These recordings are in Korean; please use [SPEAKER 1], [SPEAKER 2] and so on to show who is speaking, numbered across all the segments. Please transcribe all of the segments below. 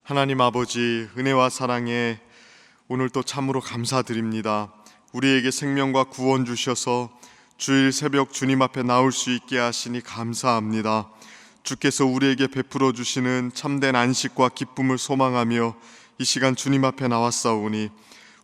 [SPEAKER 1] 하나님 아버지, 은혜와 사랑에 오늘도 참으로 감사드립니다. 우리에게 생명과 구원 주셔서 주일 새벽 주님 앞에 나올 수 있게 하시니 감사합니다. 주께서 우리에게 베풀어 주시는 참된 안식과 기쁨을 소망하며 이 시간 주님 앞에 나왔사오니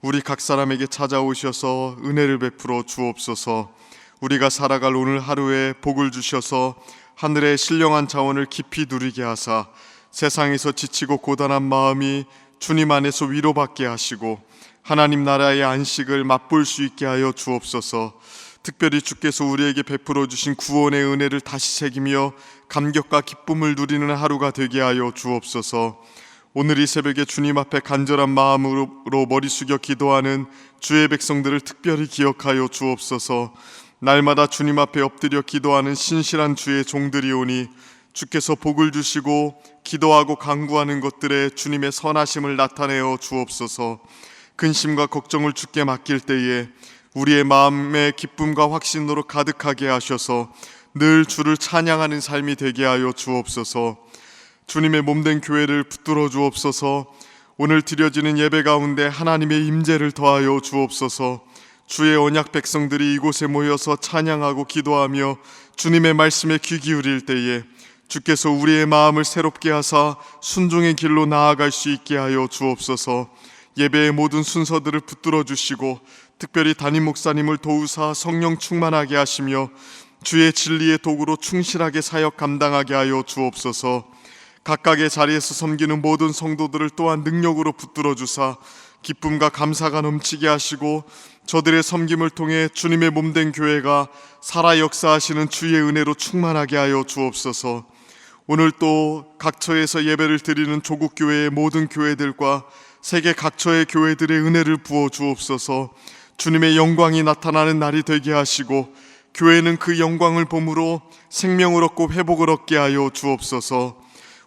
[SPEAKER 1] 우리 각 사람에게 찾아오셔서 은혜를 베풀어 주옵소서. 우리가 살아갈 오늘 하루에 복을 주셔서 하늘의 신령한 자원을 깊이 누리게 하사 세상에서 지치고 고단한 마음이 주님 안에서 위로받게 하시고 하나님 나라의 안식을 맛볼 수 있게 하여 주옵소서. 특별히 주께서 우리에게 베풀어 주신 구원의 은혜를 다시 새기며 감격과 기쁨을 누리는 하루가 되게 하여 주옵소서. 오늘 이 새벽에 주님 앞에 간절한 마음으로 머리 숙여 기도하는 주의 백성들을 특별히 기억하여 주옵소서. 날마다 주님 앞에 엎드려 기도하는 신실한 주의 종들이오니 주께서 복을 주시고 기도하고 간구하는 것들에 주님의 선하심을 나타내어 주옵소서. 근심과 걱정을 주께 맡길 때에 우리의 마음에 기쁨과 확신으로 가득하게 하셔서 늘 주를 찬양하는 삶이 되게 하여 주옵소서. 주님의 몸된 교회를 붙들어 주옵소서. 오늘 드려지는 예배 가운데 하나님의 임재를 더하여 주옵소서. 주의 언약 백성들이 이곳에 모여서 찬양하고 기도하며 주님의 말씀에 귀 기울일 때에 주께서 우리의 마음을 새롭게 하사 순종의 길로 나아갈 수 있게 하여 주옵소서. 예배의 모든 순서들을 붙들어 주시고 특별히 담임 목사님을 도우사 성령 충만하게 하시며 주의 진리의 도구로 충실하게 사역 감당하게 하여 주옵소서. 각각의 자리에서 섬기는 모든 성도들을 또한 능력으로 붙들어 주사 기쁨과 감사가 넘치게 하시고 저들의 섬김을 통해 주님의 몸된 교회가 살아 역사하시는 주의 은혜로 충만하게 하여 주옵소서. 오늘 또 각처에서 예배를 드리는 조국교회의 모든 교회들과 세계 각처의 교회들의 은혜를 부어 주옵소서. 주님의 영광이 나타나는 날이 되게 하시고 교회는 그 영광을 봄으로 생명을 얻고 회복을 얻게 하여 주옵소서.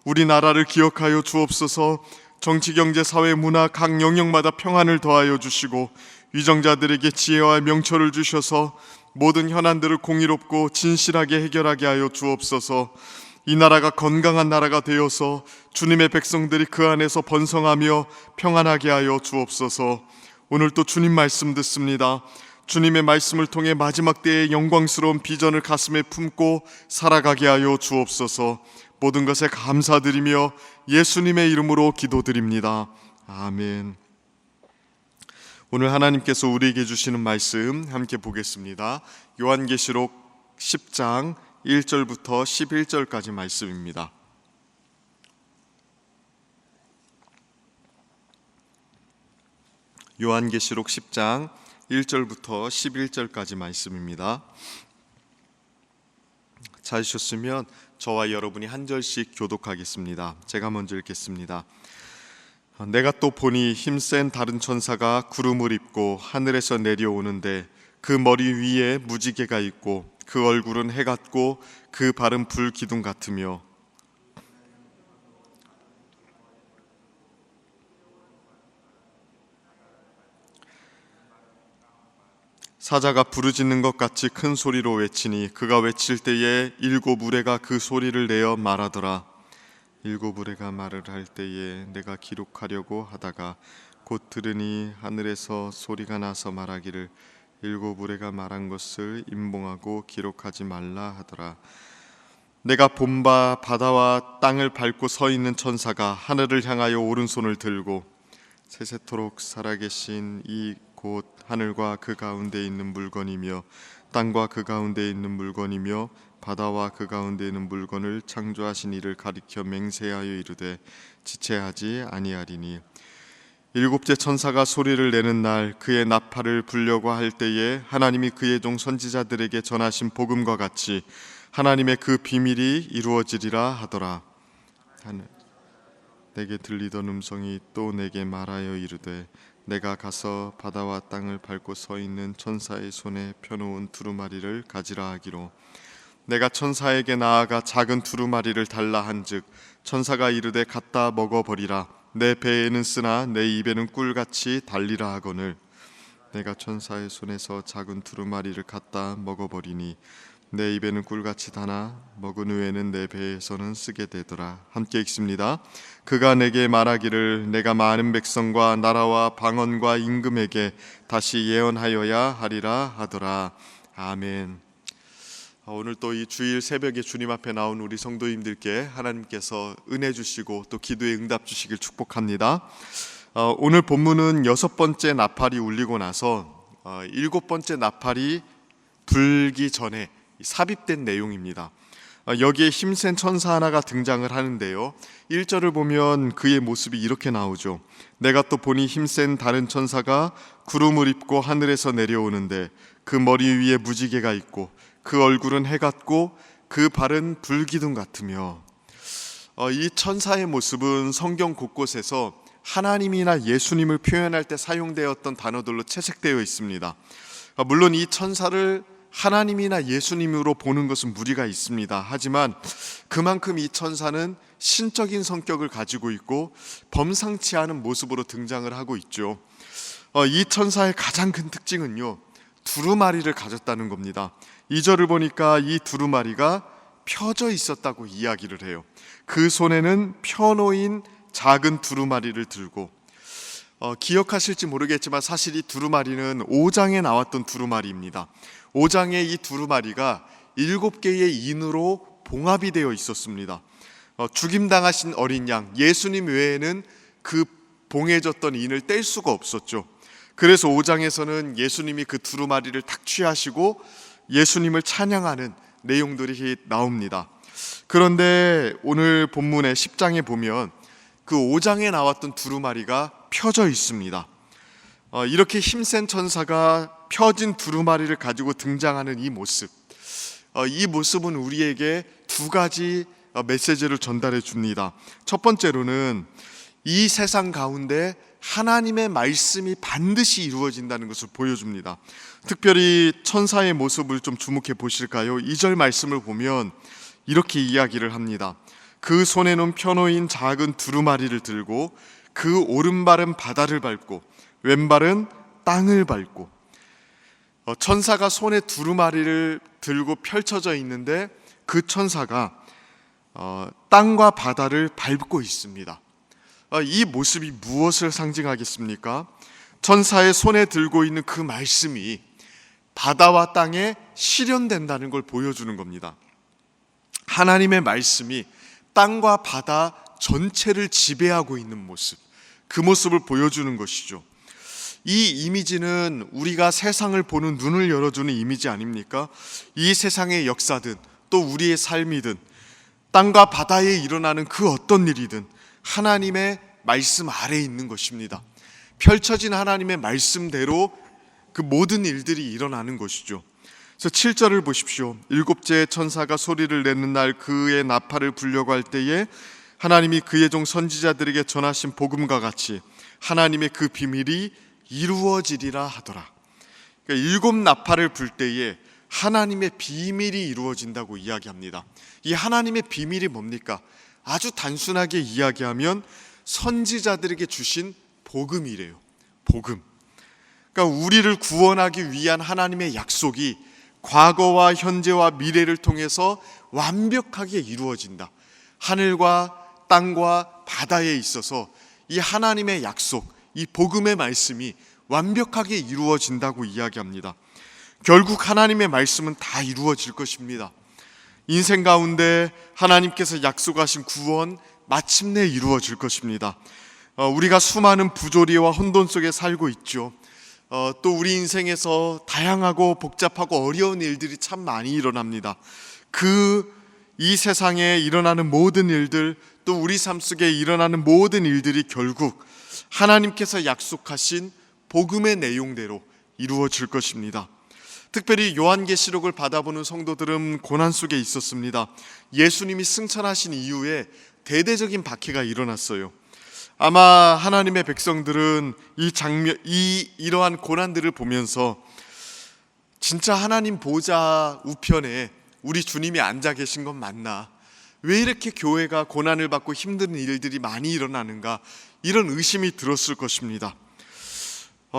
[SPEAKER 1] 우리나라를 기억하여 주옵소서. 정치, 경제, 사회, 문화 각 영역마다 평안을 더하여 주시고 위정자들에게 지혜와 명철을 주셔서 모든 현안들을 공의롭고 진실하게 해결하게 하여 주옵소서. 이 나라가 건강한 나라가 되어서 주님의 백성들이 그 안에서 번성하며 평안하게 하여 주옵소서. 오늘 또 주님 말씀 듣습니다. 주님의 말씀을 통해 마지막 때의 영광스러운 비전을 가슴에 품고 살아가게 하여 주옵소서. 모든 것에 감사드리며 예수님의 이름으로 기도드립니다. 아멘. 오늘 하나님께서 우리에게 주시는 말씀 함께 보겠습니다. 요한계시록 10장 1절부터 11절까지 말씀입니다. 요한계시록 10장 1절부터 11절까지 말씀입니다. 찾으셨으면 저와 여러분이 한 절씩 교독하겠습니다. 제가 먼저 읽겠습니다. 내가 또 보니 힘센 다른 천사가 구름을 입고 하늘에서 내려오는데 그 머리 위에 무지개가 있고 그 얼굴은 해 같고 그 발은 불 기둥 같으며 사자가 부르짖는 것 같이 큰 소리로 외치니 그가 외칠 때에 일곱 우레가 그 소리를 내어 말하더라. 일곱 우레가 말을 할 때에 내가 기록하려고 하다가 곧 들으니 하늘에서 소리가 나서 말하기를 일곱 우레가 말한 것을 임봉하고 기록하지 말라 하더라. 내가 본 바 바다와 땅을 밟고 서 있는 천사가 하늘을 향하여 오른손을 들고 세세토록 살아계신 이 곧 하늘과 그 가운데 있는 물건이며 땅과 그 가운데 있는 물건이며 바다와 그 가운데 있는 물건을 창조하신 이를 가리켜 맹세하여 이르되 지체하지 아니하리니 일곱째 천사가 소리를 내는 날 그의 나팔을 불려고 할 때에 하나님이 그의 종 선지자들에게 전하신 복음과 같이 하나님의 그 비밀이 이루어지리라 하더라. 내게 들리던 음성이 또 내게 말하여 이르되 내가 가서 바다와 땅을 밟고 서 있는 천사의 손에 펴놓은 두루마리를 가지라 하기로 내가 천사에게 나아가 작은 두루마리를 달라 한즉 천사가 이르되 갖다 먹어버리라. 내 배에는 쓰나 내 입에는 꿀같이 달리라 하거늘 내가 천사의 손에서 작은 두루마리를 갖다 먹어버리니 내 입에는 꿀같이 다나 먹은 후에는 내 배에서는 쓰게 되더라. 함께 읽습니다. 그가 내게 말하기를 내가 많은 백성과 나라와 방언과 임금에게 다시 예언하여야 하리라 하더라. 아멘. 오늘 또 이 주일 새벽에 주님 앞에 나온 우리 성도님들께 하나님께서 은혜 주시고 또 기도에 응답 주시길 축복합니다. 오늘 본문은 6번째 나팔이 울리고 나서 7번째 나팔이 불기 전에 삽입된 내용입니다. 여기에 힘센 천사 하나가 등장을 하는데요, 1절을 보면 그의 모습이 이렇게 나오죠. 내가 또 보니 힘센 다른 천사가 구름을 입고 하늘에서 내려오는데 그 머리 위에 무지개가 있고 그 얼굴은 해 같고 그 발은 불기둥 같으며. 이 천사의 모습은 성경 곳곳에서 하나님이나 예수님을 표현할 때 사용되었던 단어들로 채색되어 있습니다. 물론 이 천사를 하나님이나 예수님으로 보는 것은 무리가 있습니다. 하지만 그만큼 이 천사는 신적인 성격을 가지고 있고 범상치 않은 모습으로 등장을 하고 있죠. 이 천사의 가장 큰 특징은요, 두루마리를 가졌다는 겁니다. 2절을 보니까 이 두루마리가 펴져 있었다고 이야기를 해요. 그 손에는 펴놓인 작은 두루마리를 들고, 기억하실지 모르겠지만 사실 이 두루마리는 5장에 나왔던 두루마리입니다. 5장에 이 두루마리가 7개의 인으로 봉합이 되어 있었습니다. 죽임당하신 어린 양 예수님 외에는 그 봉해졌던 인을 뗄 수가 없었죠. 그래서 5장에서는 예수님이 그 두루마리를 탁취하시고 예수님을 찬양하는 내용들이 나옵니다. 그런데 오늘 본문의 10장에 보면 그 5장에 나왔던 두루마리가 펴져 있습니다. 이렇게 힘센 천사가 펴진 두루마리를 가지고 등장하는 이 모습, 이 모습은 우리에게 두 가지 메시지를 전달해 줍니다. 첫 번째로는 이 세상 가운데 하나님의 말씀이 반드시 이루어진다는 것을 보여줍니다. 특별히 천사의 모습을 좀 주목해 보실까요? 2절 말씀을 보면 이렇게 이야기를 합니다. 그 손에는 펴놓인 작은 두루마리를 들고 그 오른발은 바다를 밟고 왼발은 땅을 밟고. 천사가 손에 두루마리를 들고 펼쳐져 있는데 그 천사가 땅과 바다를 밟고 있습니다. 이 모습이 무엇을 상징하겠습니까? 천사의 손에 들고 있는 그 말씀이 바다와 땅에 실현된다는 걸 보여주는 겁니다. 하나님의 말씀이 땅과 바다 전체를 지배하고 있는 모습, 그 모습을 보여주는 것이죠. 이 이미지는 우리가 세상을 보는 눈을 열어주는 이미지 아닙니까? 이 세상의 역사든 또 우리의 삶이든 땅과 바다에 일어나는 그 어떤 일이든 하나님의 말씀 아래에 있는 것입니다. 펼쳐진 하나님의 말씀대로 그 모든 일들이 일어나는 것이죠. 그래서 7절을 보십시오. 7째 천사가 소리를 내는 날 그의 나팔을 불려고 할 때에 하나님이 그의 종 선지자들에게 전하신 복음과 같이 하나님의 그 비밀이 이루어지리라 하더라. 그러니까 7 나팔을 불 때에 하나님의 비밀이 이루어진다고 이야기합니다. 이 하나님의 비밀이 뭡니까? 아주 단순하게 이야기하면 선지자들에게 주신 복음이래요. 복음. 그러니까 우리를 구원하기 위한 하나님의 약속이 과거와 현재와 미래를 통해서 완벽하게 이루어진다. 하늘과 땅과 바다에 있어서 이 하나님의 약속, 이 복음의 말씀이 완벽하게 이루어진다고 이야기합니다. 결국 하나님의 말씀은 다 이루어질 것입니다. 인생 가운데 하나님께서 약속하신 구원 마침내 이루어질 것입니다. 우리가 수많은 부조리와 혼돈 속에 살고 있죠. 또 우리 인생에서 다양하고 복잡하고 어려운 일들이 참 많이 일어납니다. 이 세상에 일어나는 모든 일들, 또 우리 삶 속에 일어나는 모든 일들이 결국 하나님께서 약속하신 복음의 내용대로 이루어질 것입니다. 특별히 요한계시록을 받아보는 성도들은 고난 속에 있었습니다. 예수님이 승천하신 이후에 대대적인 박해가 일어났어요. 아마 하나님의 백성들은 이러한 고난들을 보면서 진짜 하나님 보좌 우편에 우리 주님이 앉아 계신 건 맞나? 왜 이렇게 교회가 고난을 받고 힘든 일들이 많이 일어나는가? 이런 의심이 들었을 것입니다.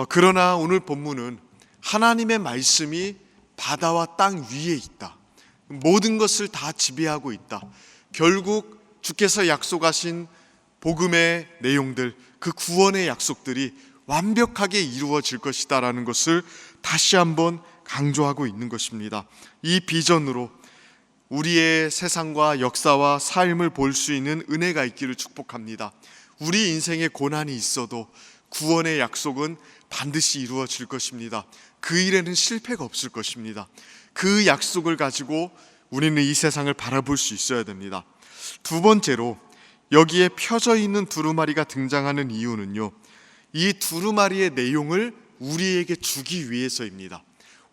[SPEAKER 1] 그러나 오늘 본문은 하나님의 말씀이 바다와 땅 위에 있다. 모든 것을 다 지배하고 있다. 결국 주께서 약속하신 복음의 내용들, 그 구원의 약속들이 완벽하게 이루어질 것이다라는 것을 다시 한번 강조하고 있는 것입니다. 이 비전으로 우리의 세상과 역사와 삶을 볼 수 있는 은혜가 있기를 축복합니다. 우리 인생에 고난이 있어도 구원의 약속은 반드시 이루어질 것입니다. 그 일에는 실패가 없을 것입니다. 그 약속을 가지고 우리는 이 세상을 바라볼 수 있어야 됩니다. 두 번째로 여기에 펴져 있는 두루마리가 등장하는 이유는요, 이 두루마리의 내용을 우리에게 주기 위해서입니다.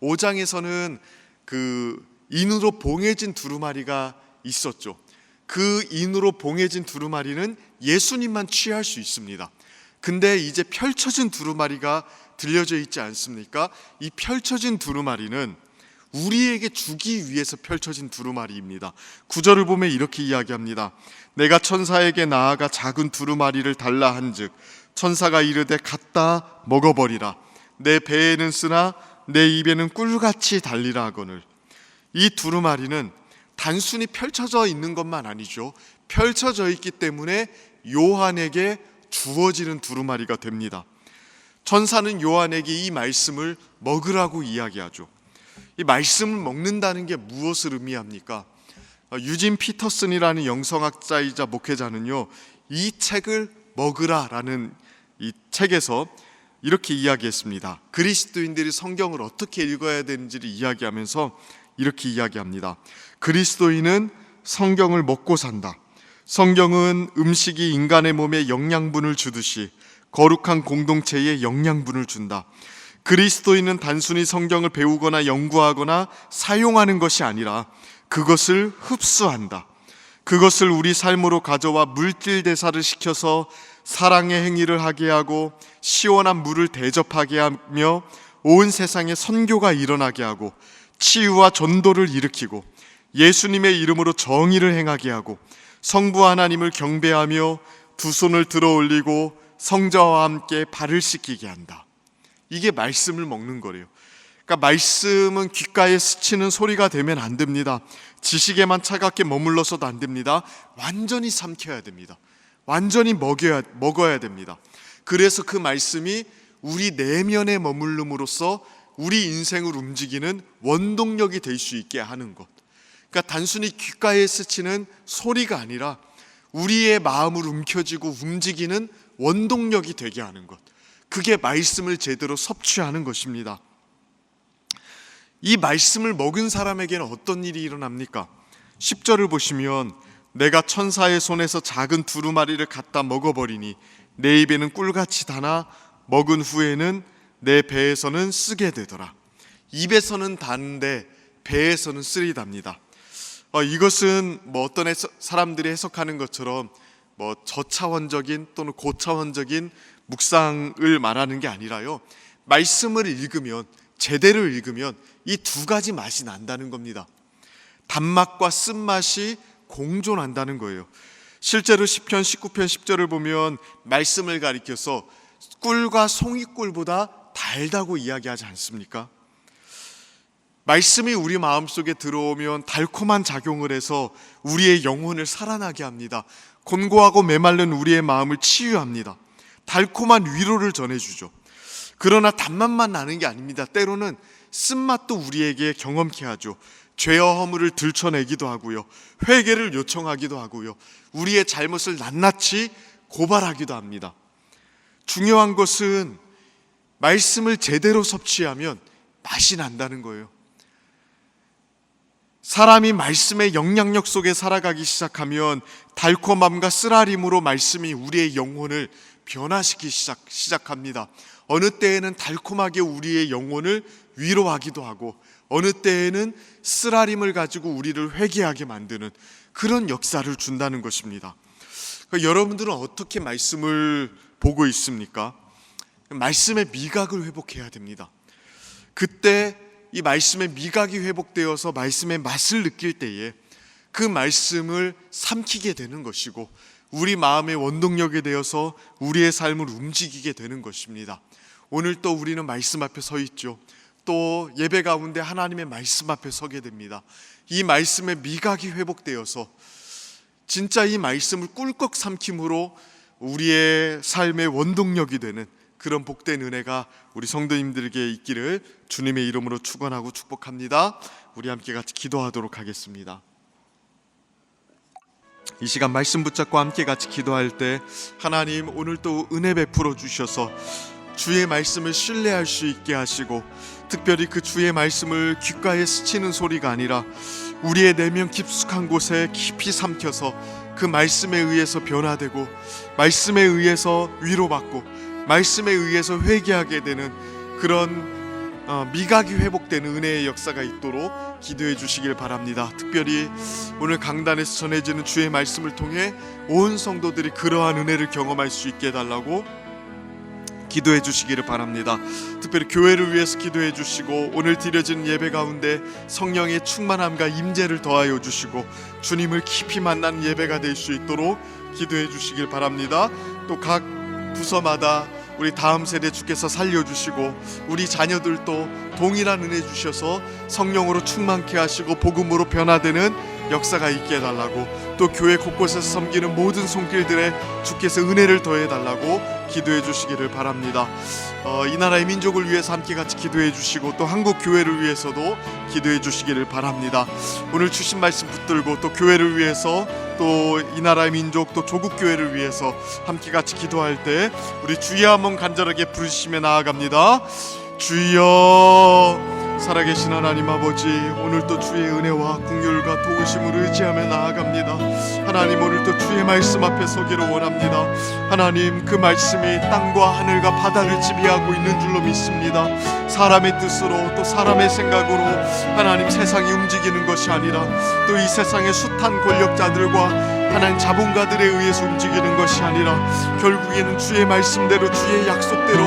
[SPEAKER 1] 5장에서는 그 인으로 봉해진 두루마리가 있었죠. 그 인으로 봉해진 두루마리는 예수님만 취할 수 있습니다. 근데 이제 펼쳐진 두루마리가 들려져 있지 않습니까? 이 펼쳐진 두루마리는 우리에게 주기 위해서 펼쳐진 두루마리입니다. 9절을 보면 이렇게 이야기합니다. 내가 천사에게 나아가 작은 두루마리를 달라 한즉 천사가 이르되 갖다 먹어버리라. 내 배에는 쓰나 내 입에는 꿀같이 달리라 하거늘. 이 두루마리는 단순히 펼쳐져 있는 것만 아니죠. 펼쳐져 있기 때문에 요한에게 주어지는 두루마리가 됩니다. 천사는 요한에게 이 말씀을 먹으라고 이야기하죠. 이 말씀을 먹는다는 게 무엇을 의미합니까? 유진 피터슨이라는 영성학자이자 목회자는요, 이 책을 먹으라라는 이 책에서 이렇게 이야기했습니다. 그리스도인들이 성경을 어떻게 읽어야 되는지를 이야기하면서 이렇게 이야기합니다. 그리스도인은 성경을 먹고 산다. 성경은 음식이 인간의 몸에 영양분을 주듯이 거룩한 공동체에 영양분을 준다. 그리스도인은 단순히 성경을 배우거나 연구하거나 사용하는 것이 아니라 그것을 흡수한다. 그것을 우리 삶으로 가져와 물질 대사를 시켜서 사랑의 행위를 하게 하고 시원한 물을 대접하게 하며 온 세상에 선교가 일어나게 하고 치유와 전도를 일으키고 예수님의 이름으로 정의를 행하게 하고 성부 하나님을 경배하며 두 손을 들어 올리고 성자와 함께 발을 씻기게 한다. 이게 말씀을 먹는 거래요. 그러니까 말씀은 귓가에 스치는 소리가 되면 안 됩니다. 지식에만 차갑게 머물러서도 안 됩니다. 완전히 삼켜야 됩니다. 완전히 먹어야 됩니다. 그래서 그 말씀이 우리 내면에 머물름으로써 우리 인생을 움직이는 원동력이 될 수 있게 하는 것. 그러니까 단순히 귓가에 스치는 소리가 아니라 우리의 마음을 움켜쥐고 움직이는 원동력이 되게 하는 것. 그게 말씀을 제대로 섭취하는 것입니다. 이 말씀을 먹은 사람에게는 어떤 일이 일어납니까? 10절을 보시면 내가 천사의 손에서 작은 두루마리를 갖다 먹어버리니 내 입에는 꿀같이 다나 먹은 후에는 내 배에서는 쓰게 되더라. 입에서는 다는데 배에서는 쓰리답니다. 이것은 어떤 사람들이 해석하는 것처럼 저차원적인 또는 고차원적인 묵상을 말하는 게 아니라요, 말씀을 읽으면, 제대로 읽으면 이 두 가지 맛이 난다는 겁니다. 단맛과 쓴맛이 공존한다는 거예요. 실제로 시편 19편 10절을 보면 말씀을 가리켜서 꿀과 송이꿀보다 달다고 이야기하지 않습니까? 말씀이 우리 마음속에 들어오면 달콤한 작용을 해서 우리의 영혼을 살아나게 합니다. 곤고하고 메말른 우리의 마음을 치유합니다. 달콤한 위로를 전해주죠. 그러나 단맛만 나는 게 아닙니다. 때로는 쓴맛도 우리에게 경험케 하죠. 죄와 허물을 들춰내기도 하고요, 회개를 요청하기도 하고요, 우리의 잘못을 낱낱이 고발하기도 합니다. 중요한 것은 말씀을 제대로 섭취하면 맛이 난다는 거예요. 사람이 말씀의 영향력 속에 살아가기 시작하면 달콤함과 쓰라림으로 말씀이 우리의 영혼을 변화시키기 시작합니다. 어느 때에는 달콤하게 우리의 영혼을 위로하기도 하고 어느 때에는 쓰라림을 가지고 우리를 회개하게 만드는 그런 역사를 준다는 것입니다. 그러니까 여러분들은 어떻게 말씀을 보고 있습니까? 말씀의 미각을 회복해야 됩니다. 그때 이 말씀의 미각이 회복되어서 말씀의 맛을 느낄 때에 그 말씀을 삼키게 되는 것이고 우리 마음의 원동력이 되어서 우리의 삶을 움직이게 되는 것입니다. 오늘 또 우리는 말씀 앞에 서 있죠. 또 예배 가운데 하나님의 말씀 앞에 서게 됩니다. 이 말씀의 미각이 회복되어서 진짜 이 말씀을 꿀꺽 삼킴으로 우리의 삶의 원동력이 되는 그런 복된 은혜가 우리 성도님들에게 있기를 주님의 이름으로 축원하고 축복합니다. 우리 함께 같이 기도하도록 하겠습니다. 이 시간 말씀 붙잡고 함께 같이 기도할 때 하나님 오늘 또 은혜 베풀어 주셔서 주의 말씀을 신뢰할 수 있게 하시고 특별히 그 주의 말씀을 귓가에 스치는 소리가 아니라 우리의 내면 깊숙한 곳에 깊이 삼켜서 그 말씀에 의해서 변화되고 말씀에 의해서 위로받고 말씀에 의해서 회개하게 되는 그런 미각이 회복되는 은혜의 역사가 있도록 기도해 주시길 바랍니다. 특별히 오늘 강단에서 전해지는 주의 말씀을 통해 온 성도들이 그러한 은혜를 경험할 수 있게 해달라고 기도해 주시기를 바랍니다. 특별히 교회를 위해서 기도해 주시고 오늘 드려지는 예배 가운데 성령의 충만함과 임재를 더하여 주시고 주님을 깊이 만나는 예배가 될 수 있도록 기도해 주시길 바랍니다. 또 각 부서마다 우리 다음 세대 주께서 살려주시고 우리 자녀들도 동일한 은혜 주셔서 성령으로 충만케 하시고 복음으로 변화되는 역사가 있게 해달라고 또 교회 곳곳에서 섬기는 모든 손길들에 주께서 은혜를 더해달라고 기도해 주시기를 바랍니다. 이 나라의 민족을 위해서 함께 같이 기도해 주시고 또 한국 교회를 위해서도 기도해 주시기를 바랍니다. 오늘 주신 말씀 붙들고 또 교회를 위해서 또 이 나라의 민족 또 조국 교회를 위해서 함께 같이 기도할 때 우리 주여 한번 간절하게 부르시며 나아갑니다. 주여 살아계신 하나님 아버지, 오늘도 주의 은혜와 긍휼과 도우심을 의지하며 나아갑니다. 하나님, 오늘도 주의 말씀 앞에 서기를 원합니다. 하나님, 그 말씀이 땅과 하늘과 바다를 지배하고 있는 줄로 믿습니다. 사람의 뜻으로 또 사람의 생각으로 하나님 세상이 움직이는 것이 아니라 또 이 세상의 숱한 권력자들과 하나님 자본가들에 의해서 움직이는 것이 아니라 결국에는 주의 말씀대로 주의 약속대로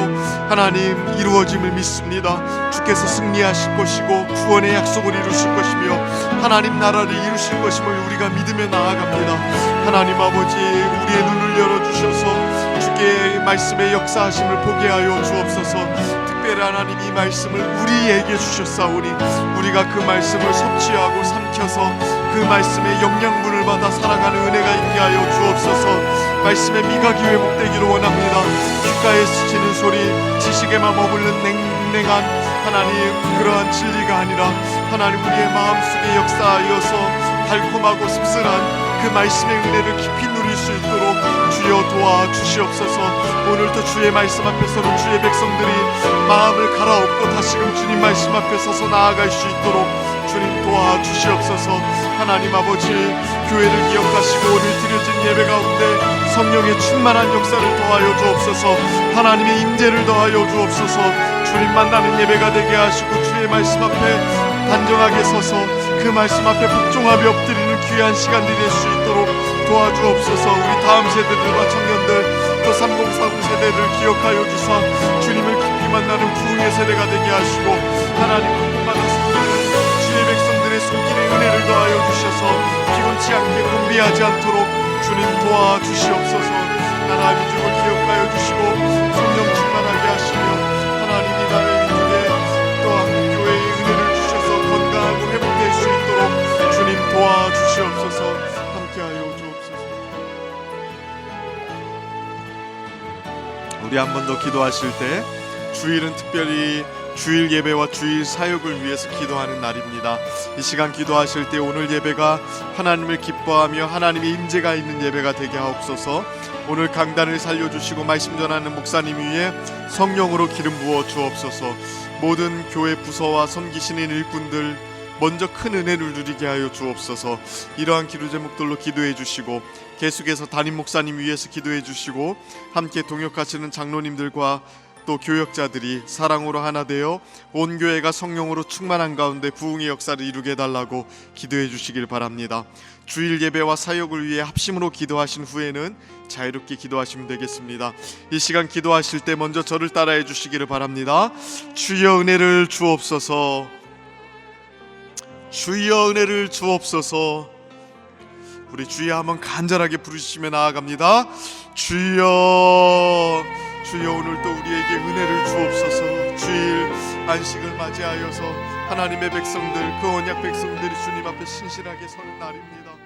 [SPEAKER 1] 하나님 이루어짐을 믿습니다. 주께서 승리하실 것이고 구원의 약속을 이루실 것이며 하나님 나라를 이루실 것임을 우리가 믿으며 나아갑니다. 하나님 아버지, 우리의 눈을 열어주셔서 주의 말씀의 역사하심을 보게 하여 주옵소서. 특별히 하나님 이 말씀을 우리에게 주셨사오니 우리가 그 말씀을 섭취하고 삼켜서 그 말씀의 영양분을 받아 살아가는 은혜가 있게 하여 주옵소서. 말씀의 미각이 회복되기를 원합니다. 귓가에 스치는 소리, 지식에만 머무르는 냉랭한 하나님 그러한 진리가 아니라 하나님 우리의 마음속에 역사하여서 달콤하고 씁쓸한 그 말씀의 은혜를 깊이 누릴 수 있도록 주여 도와주시옵소서. 오늘도 주의 말씀 앞에 서는 주의 백성들이 마음을 갈아엎고 다시금 주님 말씀 앞에 서서 나아갈 수 있도록 주님 도와주시옵소서. 하나님 아버지, 교회를 기억하시고 오늘 드려진 예배 가운데 성령의 충만한 역사를 더하여 주옵소서. 하나님의 임재를 더하여 주옵소서. 주님 만나는 예배가 되게 하시고 주의 말씀 앞에 단정하게 서서 그 말씀 앞에 복종하며 엎드리는 귀한 시간이 될 수 있도록 도와주옵소서. 우리 다음 세대들과 청년들 또 3040 세대를 기억하여 주사 주님을 깊이 만나는 부흥의 세대가 되게 하시고 하나님 공부받아 섬기는 주의 백성들의 손길에 은혜를 더하여 주셔서 피곤치 않게 공비하지 않도록 주님 도와주시옵소서. 나라 민족을 기억하여 주시고 성령 충만하게 하시며 하나님 이 나라의 민족에 또 한국 교회의 은혜를 주셔서 건강하고 회복될 수 있도록 주님 도와주시옵소서. 함께하여 주옵소서. 우리 한 번 더 기도하실 때 주일은 특별히 주일 예배와 주일 사역을 위해서 기도하는 날입니다. 이 시간 기도하실 때 오늘 예배가 하나님을 기뻐하며 하나님의 임재가 있는 예배가 되게 하옵소서. 오늘 강단을 살려주시고 말씀 전하는 목사님 위에 성령으로 기름 부어 주옵소서. 모든 교회 부서와 섬기시는 일꾼들 먼저 큰 은혜를 누리게 하여 주옵소서. 이러한 기도 제목들로 기도해 주시고 계속해서 담임 목사님 위해서 기도해 주시고 함께 동역하시는 장로님들과 또 교역자들이 사랑으로 하나 되어 온 교회가 성령으로 충만한 가운데 부흥의 역사를 이루게 해달라고 기도해 주시길 바랍니다. 주일 예배와 사역을 위해 합심으로 기도하신 후에는 자유롭게 기도하시면 되겠습니다. 이 시간 기도하실 때 먼저 저를 따라해 주시기를 바랍니다. 주여 은혜를 주옵소서. 주여 은혜를 주옵소서. 우리 주여 한번 간절하게 부르시며 나아갑니다. 주여, 주여 오늘도 우리에게 은혜를 주옵소서. 주일 안식을 맞이하여서 하나님의 백성들, 그 언약 백성들이 주님 앞에 신실하게 서는 날입니다.